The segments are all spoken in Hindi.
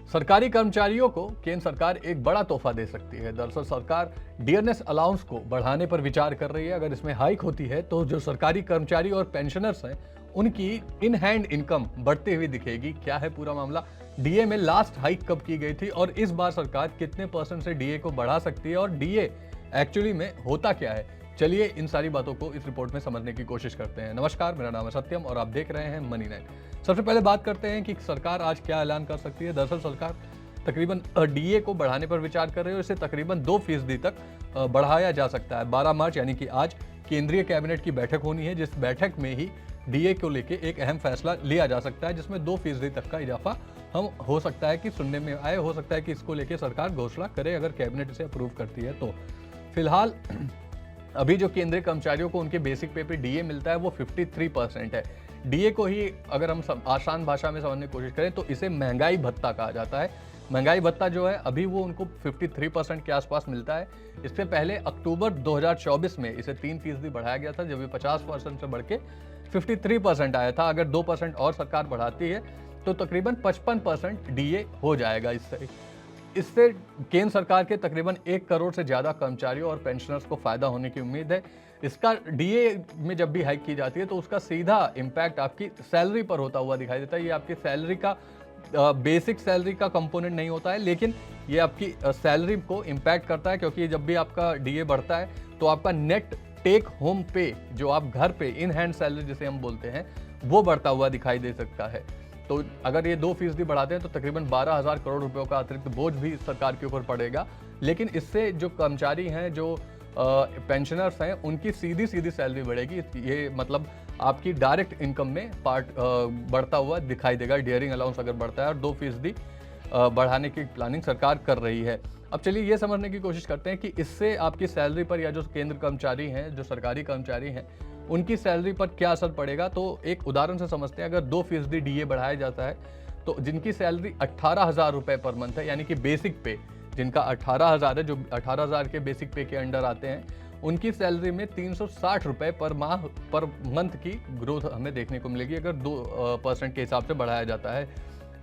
सरकारी कर्मचारियों को केंद्र सरकार एक बड़ा तोहफा दे सकती है। दरअसल सरकार डियरनेस अलाउंस को बढ़ाने पर विचार कर रही है। अगर इसमें हाइक होती है तो जो सरकारी कर्मचारी और पेंशनर्स हैं उनकी इन हैंड इनकम बढ़ती हुई दिखेगी। क्या है पूरा मामला, डीए में लास्ट हाइक कब की गई थी और इस बार सरकार कितने % से डीए को बढ़ा सकती है और डीए एक्चुअली में होता क्या है, चलिए इन सारी बातों को इस रिपोर्ट में समझने की कोशिश करते हैं। नमस्कार, मेरा नाम है सत्यम और आप देख रहे हैं मनी नाइट। सबसे पहले बात करते हैं कि सरकार आज क्या ऐलान कर सकती है। दरअसल सरकार तकरीबन डीए को बढ़ाने पर विचार कर रही है और इसे तकरीबन 2% तक बढ़ाया जा सकता है। 12 मार्च यानी कि आज केंद्रीय कैबिनेट की बैठक होनी है, जिस बैठक में ही डीए को लेके एक अहम फैसला लिया जा सकता है, जिसमें 2% तक का इजाफा हम हो सकता है कि सुनने में आए। हो सकता है कि इसको लेके सरकार घोषणा करे अगर कैबिनेट इसे अप्रूव करती है तो। फिलहाल अभी जो केंद्रीय कर्मचारियों को उनके बेसिक पे डीए मिलता है वो 53% है। डीए को ही अगर हम आसान भाषा में समझने की कोशिश करें तो इसे महंगाई भत्ता कहा जाता है। महंगाई भत्ता जो है अभी वो उनको 53% के आसपास मिलता है। इससे पहले अक्टूबर 2024 में इसे 3% बढ़ाया गया था, जब ये 50% से बढ़ के 53% आया था। अगर 2% और सरकार बढ़ाती है तो तकरीबन 55% डीए हो जाएगा। इससे केंद्र सरकार के तकरीबन 1 करोड़ से ज़्यादा कर्मचारियों और पेंशनर्स को फायदा होने की उम्मीद है। इसका डीए में जब भी हाइक की जाती है तो उसका सीधा इम्पैक्ट आपकी सैलरी पर होता हुआ दिखाई देता है। ये आपकी सैलरी का बेसिक सैलरी का कंपोनेंट नहीं होता है, लेकिन ये आपकी सैलरी को इम्पैक्ट करता है, क्योंकि जब भी आपका डीए बढ़ता है तो आपका नेट टेक होम पे, जो आप घर पे इन हैंड सैलरी जिसे हम बोलते हैं, वो बढ़ता हुआ दिखाई दे सकता है। तो अगर ये 2% बढ़ाते हैं तो तकरीबन 12,000 करोड़ रुपयों का अतिरिक्त बोझ भी सरकार के ऊपर पड़ेगा। लेकिन इससे जो कर्मचारी हैं, जो पेंशनर्स हैं, उनकी सीधी सैलरी बढ़ेगी। ये मतलब आपकी डायरेक्ट इनकम में पार्ट बढ़ता हुआ दिखाई देगा। डियरिंग अलाउंस अगर बढ़ता है और 2% बढ़ाने की प्लानिंग सरकार कर रही है। अब चलिए ये समझने की कोशिश करते हैं कि इससे आपकी सैलरी पर, या जो केंद्र कर्मचारी हैं, जो सरकारी कर्मचारी हैं, उनकी सैलरी पर क्या असर पड़ेगा। तो एक उदाहरण से समझते हैं। अगर 2% डीए बढ़ाया जाता है तो जिनकी सैलरी 18,000 रुपये पर मंथ है, यानी कि बेसिक पे जिनका 18,000 है, जो 18,000 के बेसिक पे के अंडर आते हैं, उनकी सैलरी में 360 रुपये पर माह पर मंथ की ग्रोथ हमें देखने को मिलेगी अगर 2% के हिसाब से बढ़ाया जाता है।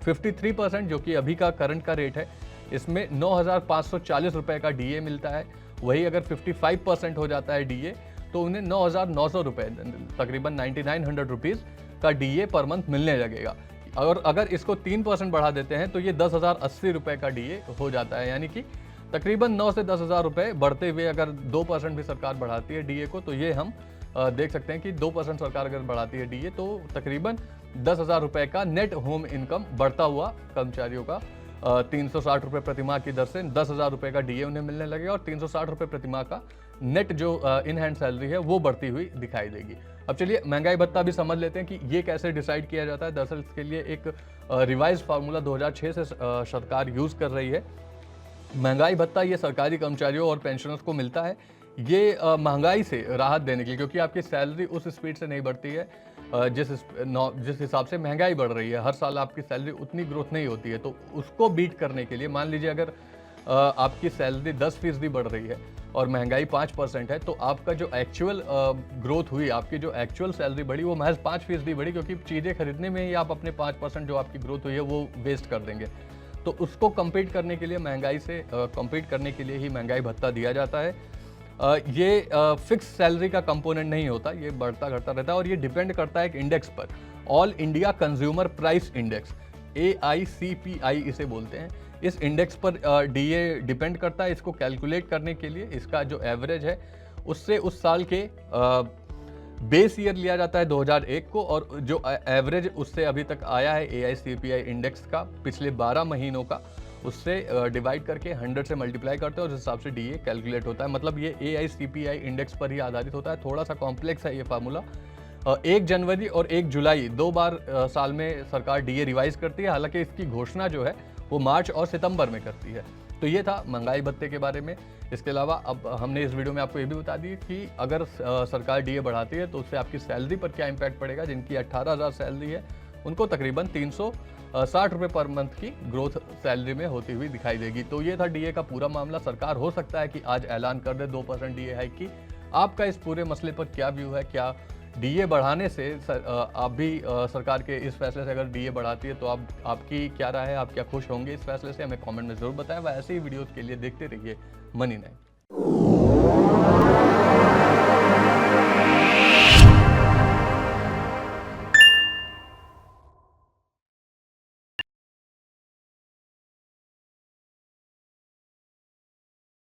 53% जो कि अभी का करंट का रेट है, इसमें 9,540 रुपये का डीए मिलता है। वही अगर 55% हो जाता है डीए तो उन्हें 9,900 रुपये, तकरीबन 9,900 रुपीज़ का डीए पर मंथ मिलने लगेगा। और अगर इसको 3% बढ़ा देते हैं तो ये 10,080 रुपये का डीए हो जाता है, यानी कि तकरीबन 9 से 10,000 रुपये बढ़ते हुए। अगर 2% भी सरकार बढ़ाती है डीए को तो ये हम देख सकते हैं कि 2% सरकार अगर बढ़ाती है डीए तो तकरीबन 10,000 रुपये का नेट होम इनकम बढ़ता हुआ कर्मचारियों का 360 रुपये प्रतिमाह की दर से 10,000 रुपये का डीए उन्हें मिलने लगेगा और 360 रुपये प्रतिमाह का नेट जो इन हैंड सैलरी है वो बढ़ती हुई दिखाई देगी। अब चलिए महंगाई भत्ता भी समझ लेते हैं कि ये कैसे डिसाइड किया जाता है। दरअसल इसके लिए एक रिवाइज फार्मूला 2006 से सरकार यूज़ कर रही है। महंगाई भत्ता ये सरकारी कर्मचारियों और पेंशनर्स को मिलता है। ये महंगाई से राहत देने के लिए, क्योंकि आपकी सैलरी उस स्पीड से नहीं बढ़ती है जिस हिसाब से महंगाई बढ़ रही है। हर साल आपकी सैलरी उतनी ग्रोथ नहीं होती है, तो उसको बीट करने के लिए, मान लीजिए अगर आपकी सैलरी 10% बढ़ रही है और महंगाई 5% है, तो आपका जो एक्चुअल ग्रोथ हुई, आपकी जो एक्चुअल सैलरी बढ़ी, वो महज 5% बढ़ी, क्योंकि चीज़ें खरीदने में ही आप अपने 5% जो आपकी ग्रोथ हुई है वो वेस्ट कर देंगे। तो उसको कम्पीट करने के लिए, महंगाई से कम्पीट करने के लिए ही महंगाई भत्ता दिया जाता है। ये फिक्स सैलरी का कंपोनेंट नहीं होता, ये बढ़ता घटता रहता है और ये डिपेंड करता है एक इंडेक्स पर, all India consumer price index, AICPI इसे बोलते हैं। इस इंडेक्स पर डीए डिपेंड करता है। इसको कैलकुलेट करने के लिए इसका जो एवरेज है उससे उस साल के बेस ईयर लिया जाता है 2001 को, और जो एवरेज उससे अभी तक आया है AICPI इंडेक्स का पिछले 12 महीनों का, उससे डिवाइड करके 100 से मल्टीप्लाई करते हैं और उस हिसाब से डीए कैलकुलेट होता है। मतलब ये AICPI इंडेक्स पर ही आधारित होता है। थोड़ा सा कॉम्प्लेक्स है ये फार्मूला। 1 जनवरी और 1 जुलाई 2 बार साल में सरकार डीए रिवाइज करती है। हालांकि इसकी घोषणा जो है वो मार्च और सितंबर में करती है। तो ये था महंगाई भत्ते के बारे में। इसके अलावा अब हमने इस वीडियो में आपको ये भी बता दी कि अगर सरकार डीए बढ़ाती है तो उससे आपकी सैलरी पर क्या इम्पैक्ट पड़ेगा। जिनकी 18,000 सैलरी है उनको तकरीबन 360 रुपये पर मंथ की ग्रोथ सैलरी में होती हुई दिखाई देगी। तो ये था डीए का पूरा मामला। सरकार हो सकता है कि आज ऐलान कर दे 2% डीए हाइक की। आपका इस पूरे मसले पर क्या व्यू है, क्या डीए बढ़ाने से आप भी सरकार के इस फैसले से अगर डीए बढ़ाती है तो आपकी क्या राय है, आप क्या खुश होंगे इस फैसले से? हमें कमेंट में ज़रूर बताएं। वह ऐसे ही वीडियोज़ के लिए देखते रहिए मनी 9।